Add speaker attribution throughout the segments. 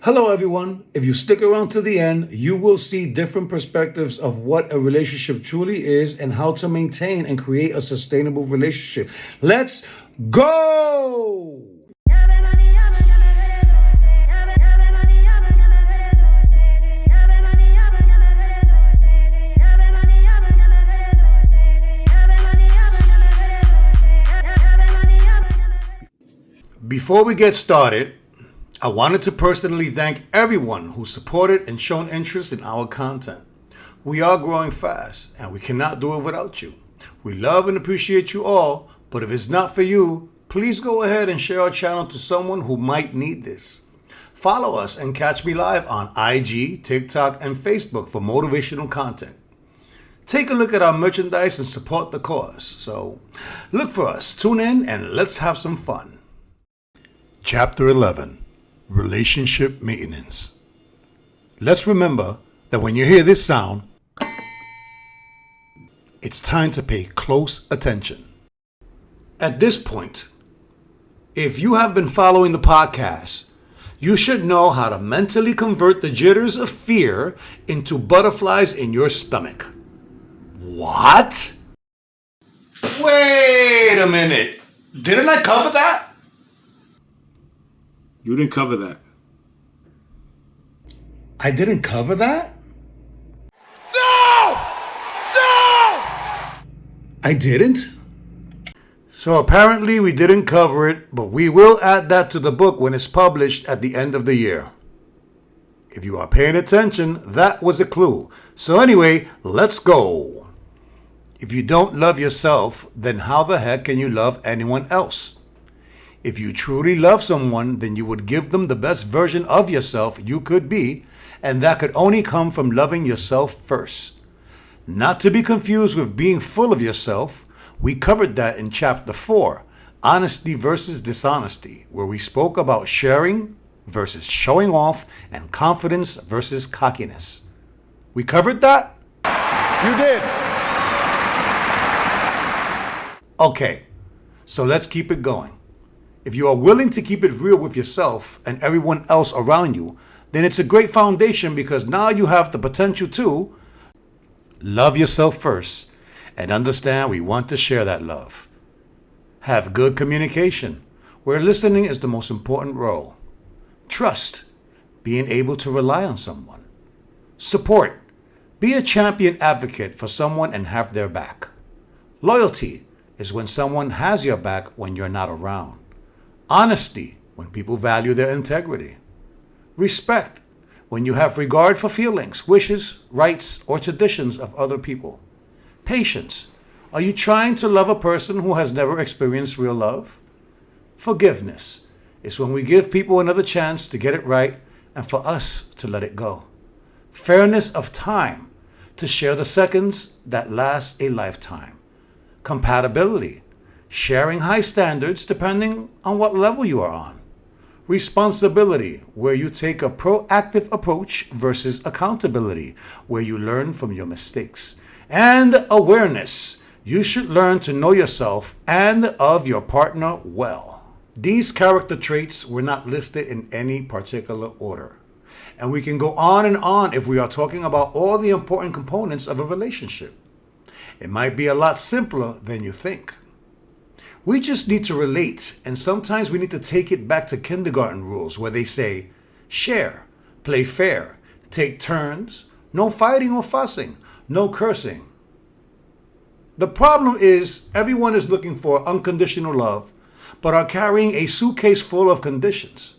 Speaker 1: Hello, everyone. If you stick around to the end, you will see different perspectives of what a relationship truly is and how to maintain and create a sustainable relationship. Let's go! Before we get started, I wanted to personally thank everyone who supported and shown interest in our content. We are growing fast, and we cannot do it without you. We love and appreciate you all, but if it's not for you, please go ahead and share our channel to someone who might need this. Follow us and catch me live on IG, TikTok, and Facebook for motivational content. Take a look at our merchandise and support the cause. So look for us, tune in, and let's have some fun. Chapter 11, Relationship Maintenance. Let's remember that when you hear this sound, it's time to pay close attention. At this point, if you have been following the podcast, you should know how to mentally convert the jitters of fear into butterflies in your stomach. What? Wait a minute. Didn't I cover that?
Speaker 2: You didn't cover that.
Speaker 1: I didn't cover that?
Speaker 3: No! No!
Speaker 1: I didn't? So apparently we didn't cover it, but we will add that to the book when it's published at the end of the year. If you are paying attention, that was a clue. So anyway, let's go. If you don't love yourself, then how the heck can you love anyone else? If you truly love someone, then you would give them the best version of yourself you could be, and that could only come from loving yourself first. Not to be confused with being full of yourself. We covered that in Chapter 4, Honesty versus Dishonesty, where we spoke about sharing versus showing off and confidence versus cockiness. We covered that?
Speaker 3: You did.
Speaker 1: Okay, so let's keep it going. If you are willing to keep it real with yourself and everyone else around you, then it's a great foundation because now you have the potential to love yourself first and understand we want to share that love. Have good communication, where listening is the most important role. Trust, being able to rely on someone. Support, be a champion advocate for someone and have their back. Loyalty is when someone has your back when you're not around. Honesty, when people value their integrity. Respect, when you have regard for feelings, wishes, rights, or traditions of other people. Patience, are you trying to love a person who has never experienced real love? Forgiveness is when we give people another chance to get it right and for us to let it go. Fairness of time, to share the seconds that last a lifetime. Compatibility, sharing high standards depending on what level you are on. Responsibility, where you take a proactive approach versus accountability, where you learn from your mistakes. And awareness, you should learn to know yourself and of your partner well. These character traits were not listed in any particular order. And we can go on and on if we are talking about all the important components of a relationship. It might be a lot simpler than you think. We just need to relate, and sometimes we need to take it back to kindergarten rules where they say, share, play fair, take turns, no fighting or fussing, no cursing. The problem is everyone is looking for unconditional love, but are carrying a suitcase full of conditions.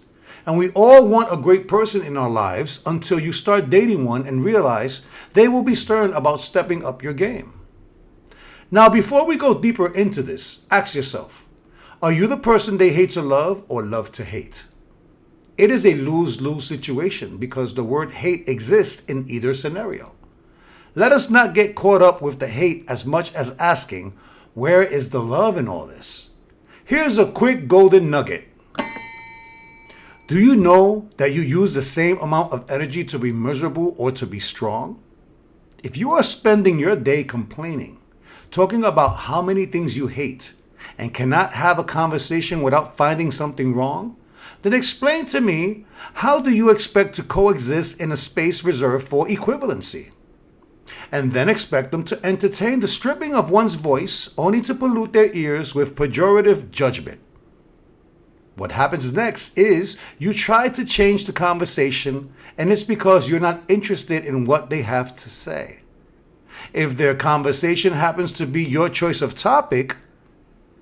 Speaker 1: And we all want a great person in our lives until you start dating one and realize they will be stern about stepping up your game. Now, before we go deeper into this, ask yourself, are you the person they hate to love or love to hate? It is a lose-lose situation because the word hate exists in either scenario. Let us not get caught up with the hate as much as asking, where is the love in all this? Here's a quick golden nugget. Do you know that you use the same amount of energy to be miserable or to be strong? If you are spending your day complaining, talking about how many things you hate, and cannot have a conversation without finding something wrong, then explain to me, how do you expect to coexist in a space reserved for equivalency? And then expect them to entertain the stripping of one's voice only to pollute their ears with pejorative judgment. What happens next is you try to change the conversation, and it's because you're not interested in what they have to say. If their conversation happens to be your choice of topic,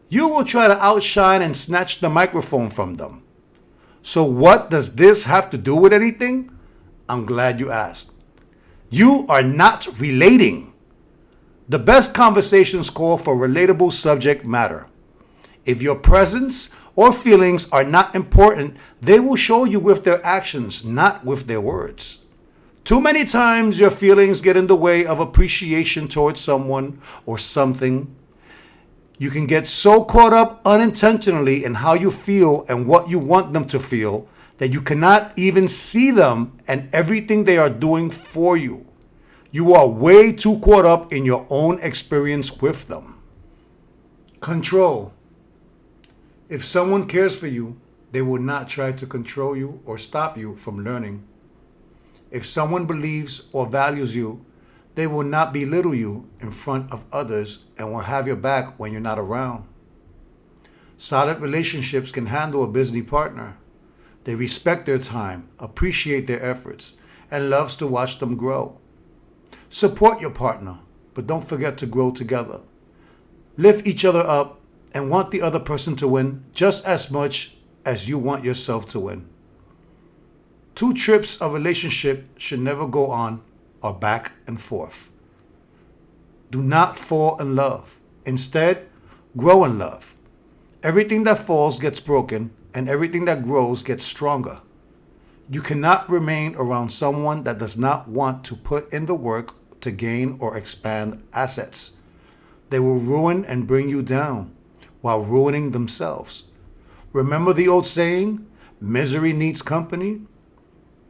Speaker 1: you will try to outshine and snatch the microphone from them. So what does this have to do with anything? I'm glad you asked. You are not relating. The best conversations call for relatable subject matter. If your presence or feelings are not important, they will show you with their actions, not with their words. Too many times your feelings get in the way of appreciation towards someone or something. You can get so caught up unintentionally in how you feel and what you want them to feel that you cannot even see them and everything they are doing for you. You are way too caught up in your own experience with them. Control. If someone cares for you, they will not try to control you or stop you from learning. If someone believes or values you, they will not belittle you in front of others and will have your back when you're not around. Solid relationships can handle a busy partner. They respect their time, appreciate their efforts, and loves to watch them grow. Support your partner, but don't forget to grow together. Lift each other up and want the other person to win just as much as you want yourself to win. 2 trips of relationship should never go on or back and forth. Do not fall in love. Instead, grow in love. Everything that falls gets broken, and everything that grows gets stronger. You cannot remain around someone that does not want to put in the work to gain or expand assets. They will ruin and bring you down while ruining themselves. Remember the old saying, misery needs company?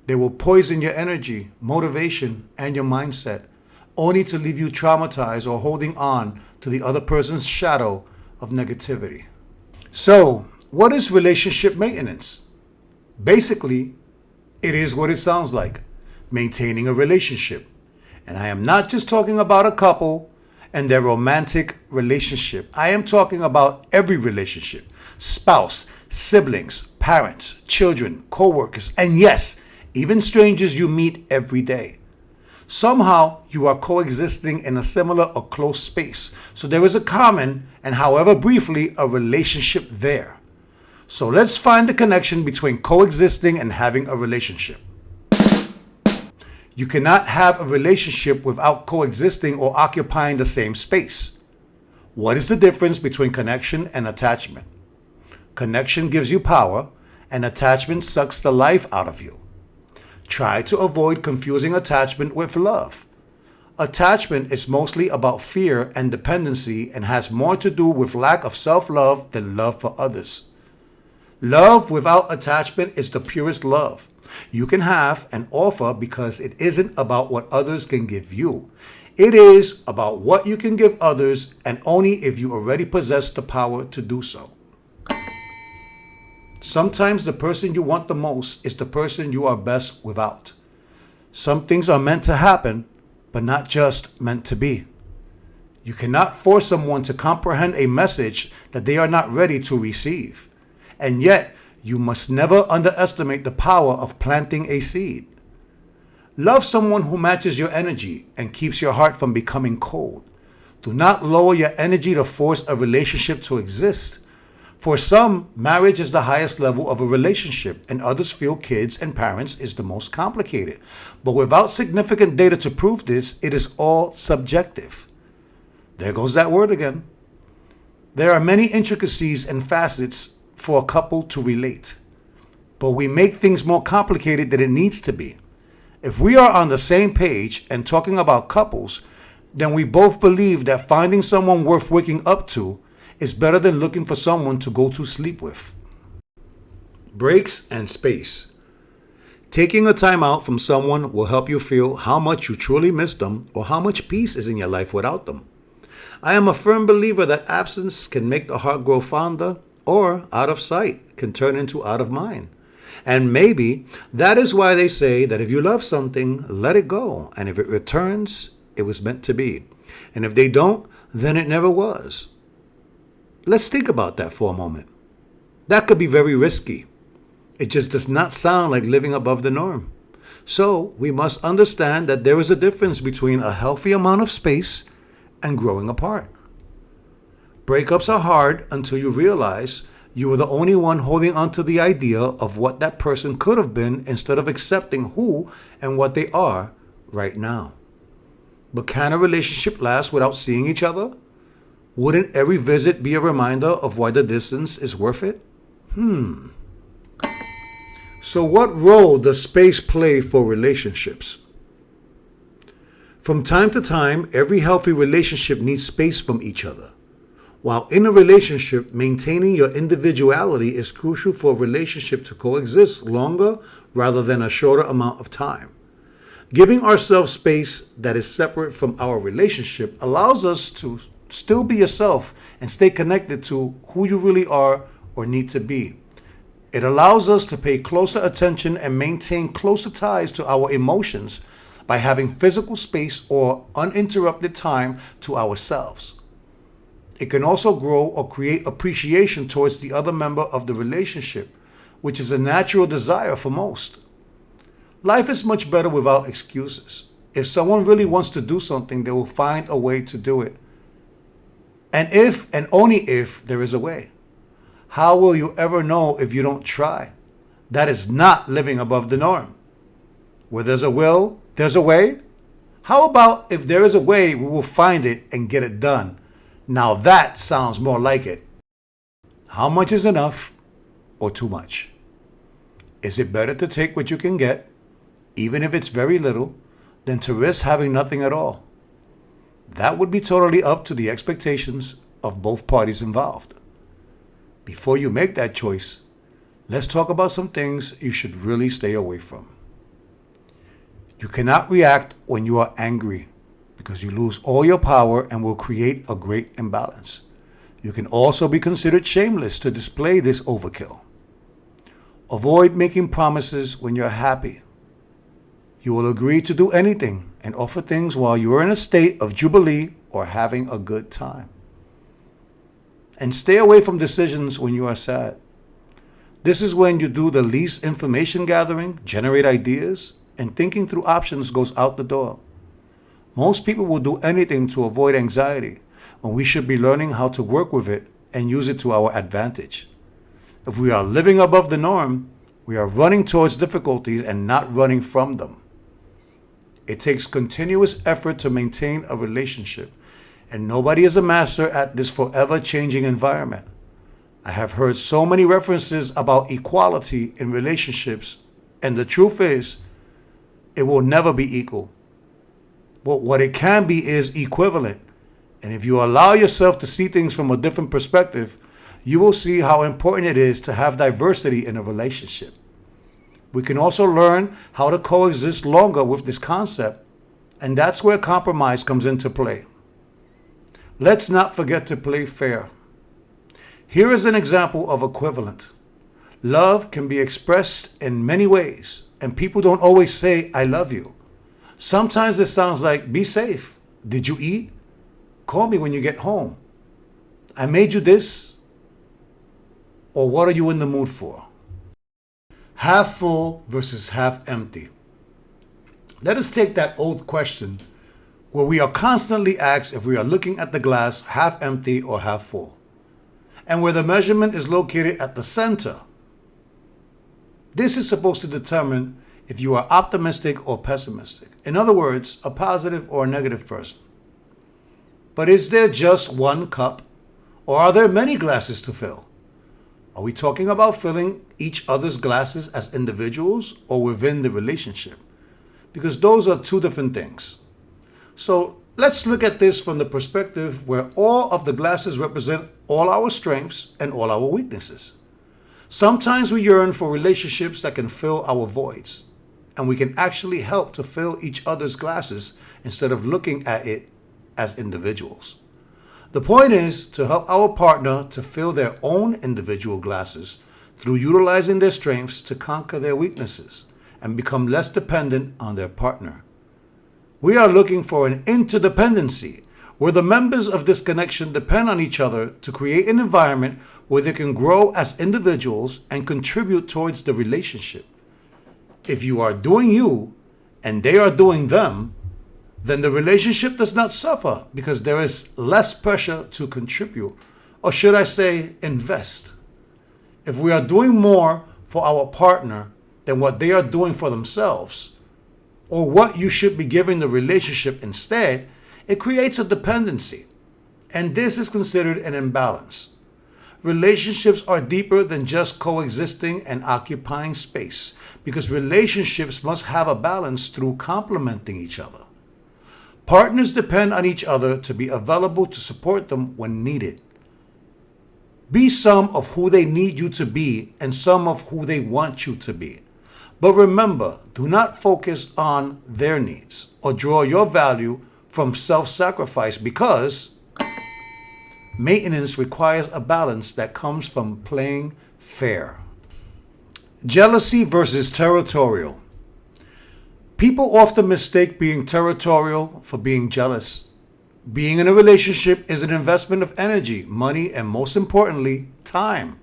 Speaker 1: They will poison your energy, motivation, and your mindset, only to leave you traumatized or holding on to the other person's shadow of negativity. So, what is relationship maintenance? Basically, it is what it sounds like, maintaining a relationship. And I am not just talking about a couple and their romantic relationship. I am talking about every relationship: spouse, siblings, parents, children, co-workers, and yes, even strangers you meet every day. Somehow you are coexisting in a similar or close space. So there is a common, and however briefly, a relationship there. So let's find the connection between coexisting and having a relationship. You cannot have a relationship without coexisting or occupying the same space. What is the difference between connection and attachment? Connection gives you power, and attachment sucks the life out of you. Try to avoid confusing attachment with love. Attachment is mostly about fear and dependency and has more to do with lack of self-love than love for others. Love without attachment is the purest love you can have and offer, because it isn't about what others can give you. It is about what you can give others, and only if you already possess the power to do so. Sometimes the person you want the most is the person you are best without. Some things are meant to happen, but not just meant to be. You cannot force someone to comprehend a message that they are not ready to receive. And yet, you must never underestimate the power of planting a seed. Love someone who matches your energy and keeps your heart from becoming cold. Do not lower your energy to force a relationship to exist. For some, marriage is the highest level of a relationship, and others feel kids and parents is the most complicated. But without significant data to prove this, it is all subjective. There goes that word again. There are many intricacies and facets for a couple to relate, but we make things more complicated than it needs to be. If we are on the same page and talking about couples, then we both believe that finding someone worth waking up to is better than looking for someone to go to sleep with. Breaks and space. Taking a time out from someone will help you feel how much you truly miss them or how much peace is in your life without them. I am a firm believer that absence can make the heart grow fonder, or out of sight can turn into out of mind. And maybe that is why they say that if you love something, let it go. And if it returns, it was meant to be. And if they don't, then it never was. Let's think about that for a moment. That could be very risky. It just does not sound like living above the norm. So we must understand that there is a difference between a healthy amount of space and growing apart. Breakups are hard until you realize you were the only one holding on to the idea of what that person could have been instead of accepting who and what they are right now. But can a relationship last without seeing each other? Wouldn't every visit be a reminder of why the distance is worth it? So what role does space play for relationships? From time to time, every healthy relationship needs space from each other. While in a relationship, maintaining your individuality is crucial for a relationship to coexist longer rather than a shorter amount of time. Giving ourselves space that is separate from our relationship allows us to still be yourself and stay connected to who you really are or need to be. It allows us to pay closer attention and maintain closer ties to our emotions by having physical space or uninterrupted time to ourselves. It can also grow or create appreciation towards the other member of the relationship, which is a natural desire for most. Life is much better without excuses. If someone really wants to do something, they will find a way to do it. And if and only if there is a way. How will you ever know if you don't try? That is not living above the norm. Where there's a will, there's a way. How about if there is a way, we will find it and get it done? Now that sounds more like it. How much is enough or too much? Is it better to take what you can get, even if it's very little, than to risk having nothing at all? That would be totally up to the expectations of both parties involved. Before you make that choice, let's talk about some things you should really stay away from. You cannot react when you are angry, because you lose all your power and will create a great imbalance. You can also be considered shameless to display this overkill. Avoid making promises when you're happy. You will agree to do anything and offer things while you are in a state of jubilee or having a good time. And stay away from decisions when you are sad. This is when you do the least information gathering, generate ideas, and thinking through options goes out the door. Most people will do anything to avoid anxiety when we should be learning how to work with it and use it to our advantage. If we are living above the norm, we are running towards difficulties and not running from them. It takes continuous effort to maintain a relationship, and nobody is a master at this forever changing environment. I have heard so many references about equality in relationships, and the truth is, it will never be equal. But what it can be is equivalent. And if you allow yourself to see things from a different perspective, you will see how important it is to have diversity in a relationship. We can also learn how to coexist longer with this concept, and that's where compromise comes into play. Let's not forget to play fair. Here is an example of equivalent. Love can be expressed in many ways, and people don't always say, "I love you." Sometimes it sounds like, "Be safe. Did you eat? Call me when you get home. I made you this." Or what are you in the mood for? Half full versus half empty. Let us take that old question where we are constantly asked if we are looking at the glass half empty or half full, and where the measurement is located at the center. This is supposed to determine if you are optimistic or pessimistic. In other words, a positive or a negative person. But is there just one cup, or are there many glasses to fill? Are we talking about filling each other's glasses as individuals or within the relationship? Because those are two different things. So let's look at this from the perspective where all of the glasses represent all our strengths and all our weaknesses. Sometimes we yearn for relationships that can fill our voids, and we can actually help to fill each other's glasses instead of looking at it as individuals. The point is to help our partner to fill their own individual glasses through utilizing their strengths to conquer their weaknesses and become less dependent on their partner. We are looking for an interdependency where the members of this connection depend on each other to create an environment where they can grow as individuals and contribute towards the relationship. If you are doing you and they are doing them, then the relationship does not suffer because there is less pressure to contribute, or should I say, invest. If we are doing more for our partner than what they are doing for themselves, or what you should be giving the relationship instead, it creates a dependency. And this is considered an imbalance. Relationships are deeper than just coexisting and occupying space, because relationships must have a balance through complementing each other. Partners depend on each other to be available to support them when needed. Be some of who they need you to be and some of who they want you to be. But remember, do not focus on their needs or draw your value from self-sacrifice, because maintenance requires a balance that comes from playing fair. Jealousy versus territorial. People often mistake being territorial for being jealous. Being in a relationship is an investment of energy, money, and most importantly, time.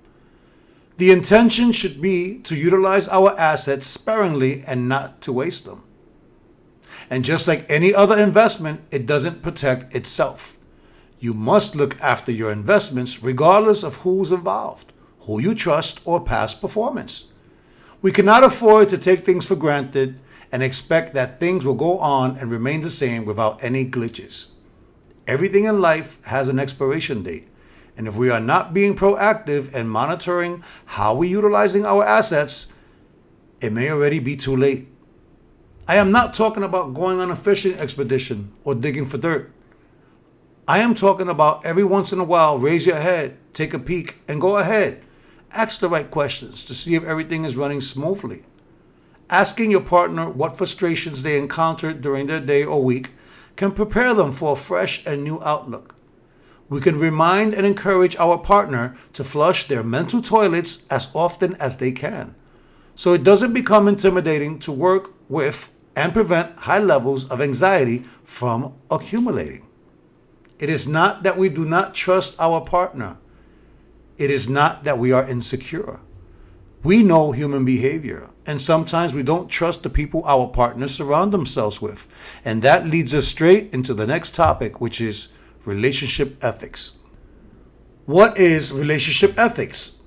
Speaker 1: The intention should be to utilize our assets sparingly and not to waste them. And just like any other investment, it doesn't protect itself. You must look after your investments regardless of who's involved, who you trust, or past performance. We cannot afford to take things for granted and expect that things will go on and remain the same without any glitches. Everything in life has an expiration date, and if we are not being proactive and monitoring how we're utilizing our assets, it may already be too late. I am not talking about going on a fishing expedition or digging for dirt. I am talking about every once in a while, raise your head, take a peek, and go ahead. Ask the right questions to see if everything is running smoothly. Asking your partner what frustrations they encountered during their day or week can prepare them for a fresh and new outlook. We can remind and encourage our partner to flush their mental toilets as often as they can, so it doesn't become intimidating to work with and prevent high levels of anxiety from accumulating. It is not that we do not trust our partner. It is not that we are insecure. We know human behavior, and sometimes we don't trust the people our partners surround themselves with. And that leads us straight into the next topic, which is relationship ethics. What is relationship ethics?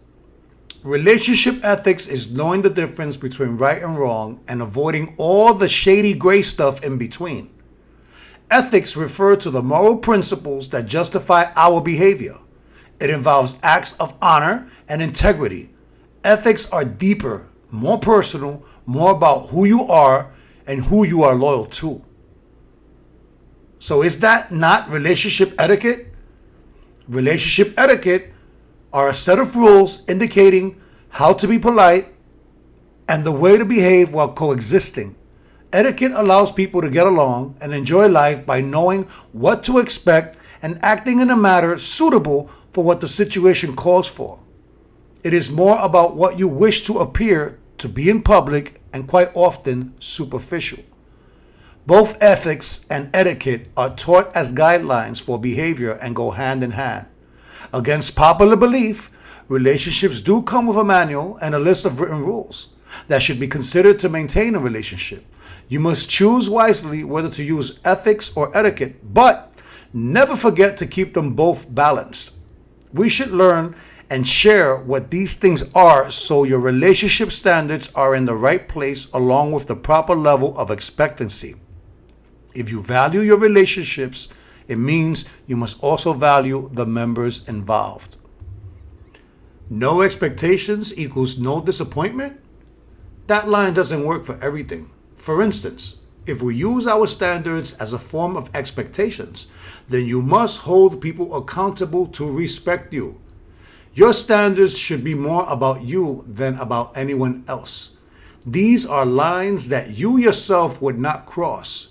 Speaker 1: Relationship ethics is knowing the difference between right and wrong and avoiding all the shady gray stuff in between. Ethics refer to the moral principles that justify our behavior. It involves acts of honor and integrity. Ethics are deeper, more personal, more about who you are and who you are loyal to. So is that not relationship etiquette? Relationship etiquette are a set of rules indicating how to be polite and the way to behave while coexisting. Etiquette allows people to get along and enjoy life by knowing what to expect and acting in a manner suitable for what the situation calls for. It is more about what you wish to appear to be in public and quite often superficial. Both ethics and etiquette are taught as guidelines for behavior and go hand in hand. Against popular belief, relationships do come with a manual and a list of written rules that should be considered to maintain a relationship. You must choose wisely whether to use ethics or etiquette, but never forget to keep them both balanced. We should learn and share what these things are so your relationship standards are in the right place along with the proper level of expectancy. If you value your relationships, it means you must also value the members involved. No expectations equals no disappointment? That line doesn't work for everything. For instance, if we use our standards as a form of expectations, then you must hold people accountable to respect you. Your standards should be more about you than about anyone else. These are lines that you yourself would not cross.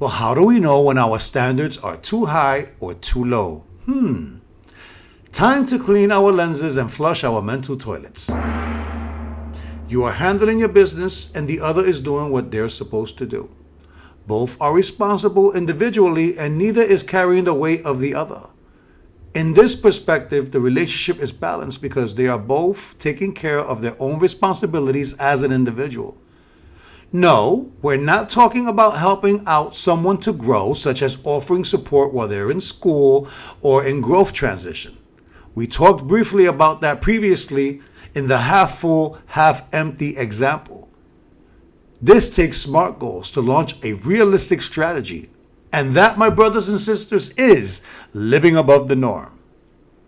Speaker 1: But how do we know when our standards are too high or too low? Time to clean our lenses and flush our mental toilets. You are handling your business and the other is doing what they're supposed to do. Both are responsible individually and neither is carrying the weight of the other. In this perspective, the relationship is balanced because they are both taking care of their own responsibilities as an individual. No, we're not talking about helping out someone to grow, such as offering support while they're in school or in growth transition. We talked briefly about that previously in the half full, half empty example. This takes SMART goals to launch a realistic strategy. And that, my brothers and sisters, is living above the norm.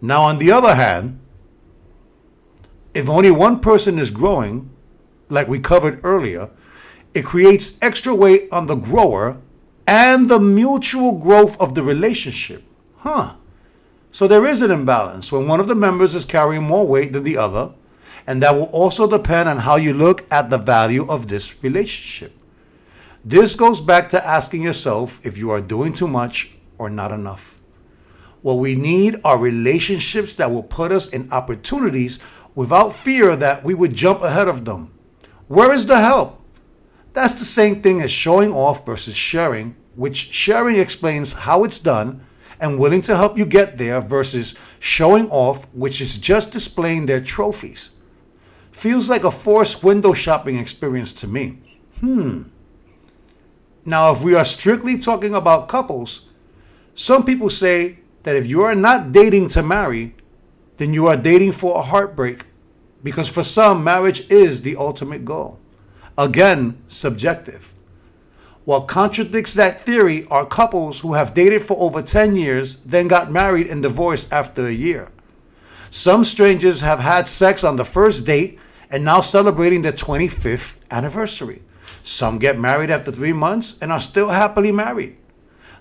Speaker 1: Now, on the other hand, if only one person is growing, like we covered earlier, it creates extra weight on the grower and the mutual growth of the relationship. So there is an imbalance when one of the members is carrying more weight than the other, and that will also depend on how you look at the value of this relationship. This goes back to asking yourself if you are doing too much or not enough. What we need are relationships that will put us in opportunities without fear that we would jump ahead of them. Where is the help? That's the same thing as showing off versus sharing, which sharing explains how it's done and willing to help you get there, versus showing off, which is just displaying their trophies. Feels like a forced window shopping experience to me. Now, if we are strictly talking about couples, some people say that if you are not dating to marry, then you are dating for a heartbreak, because for some, marriage is the ultimate goal. Again, subjective. What contradicts that theory are couples who have dated for over 10 years, then got married and divorced after a year. Some strangers have had sex on the first date and now celebrating their 25th anniversary. Some get married after 3 months and are still happily married.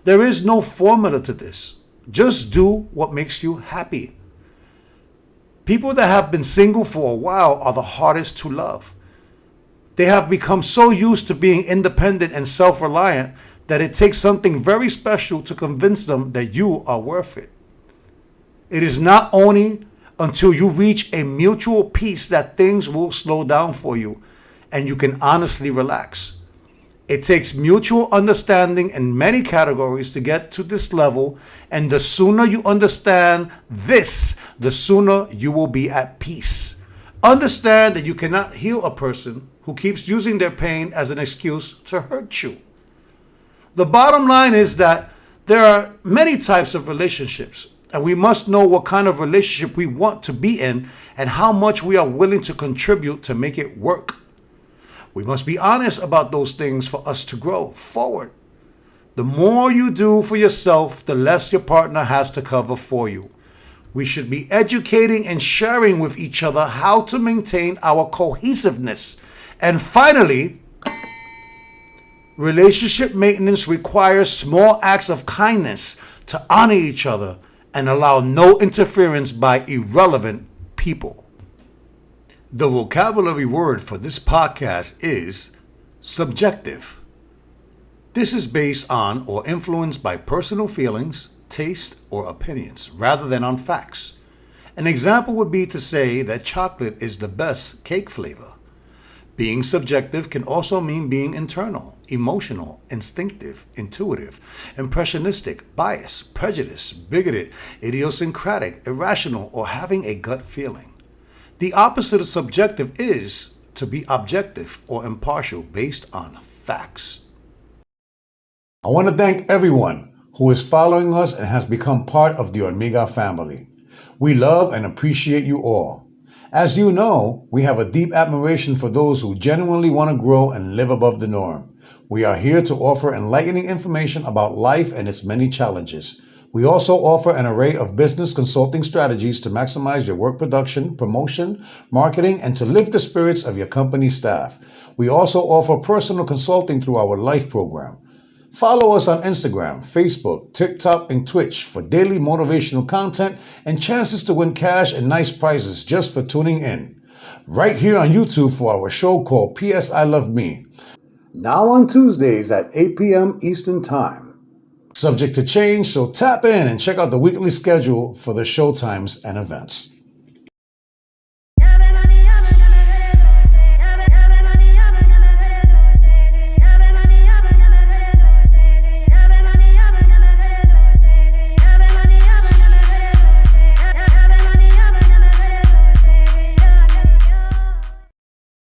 Speaker 1: There is no formula to this. Just do what makes you happy. People that have been single for a while are the hardest to love. They have become so used to being independent and self-reliant that it takes something very special to convince them that you are worth it. It is not only until you reach a mutual peace that things will slow down for you and you can honestly relax. It takes mutual understanding in many categories to get to this level, and the sooner you understand this, the sooner you will be at peace. Understand that you cannot heal a person who keeps using their pain as an excuse to hurt you. The bottom line is that there are many types of relationships, and we must know what kind of relationship we want to be in and how much we are willing to contribute to make it work. We must be honest about those things for us to grow forward. The more you do for yourself, the less your partner has to cover for you. We should be educating and sharing with each other how to maintain our cohesiveness. And finally, relationship maintenance requires small acts of kindness to honor each other and allow no interference by irrelevant people. The vocabulary word for this podcast is subjective. This is based on or influenced by personal feelings, taste, or opinions, rather than on facts. An example would be to say that chocolate is the best cake flavor. Being subjective can also mean being internal, emotional, instinctive, intuitive, impressionistic, biased, prejudiced, bigoted, idiosyncratic, irrational, or having a gut feeling. The opposite of subjective is to be objective or impartial based on facts. I want to thank everyone who is following us and has become part of the Hormiga family. We love and appreciate you all. As you know, we have a deep admiration for those who genuinely want to grow and live above the norm. We are here to offer enlightening information about life and its many challenges. We also offer an array of business consulting strategies to maximize your work production, promotion, marketing, and to lift the spirits of your company staff. We also offer personal consulting through our Life program. Follow us on Instagram, Facebook, TikTok, and Twitch for daily motivational content and chances to win cash and nice prizes just for tuning in. Right here on YouTube for our show called P.S. I Love Me. Now on Tuesdays at 8 p.m. Eastern Time. Subject to change, so tap in and check out the weekly schedule for the show times and events.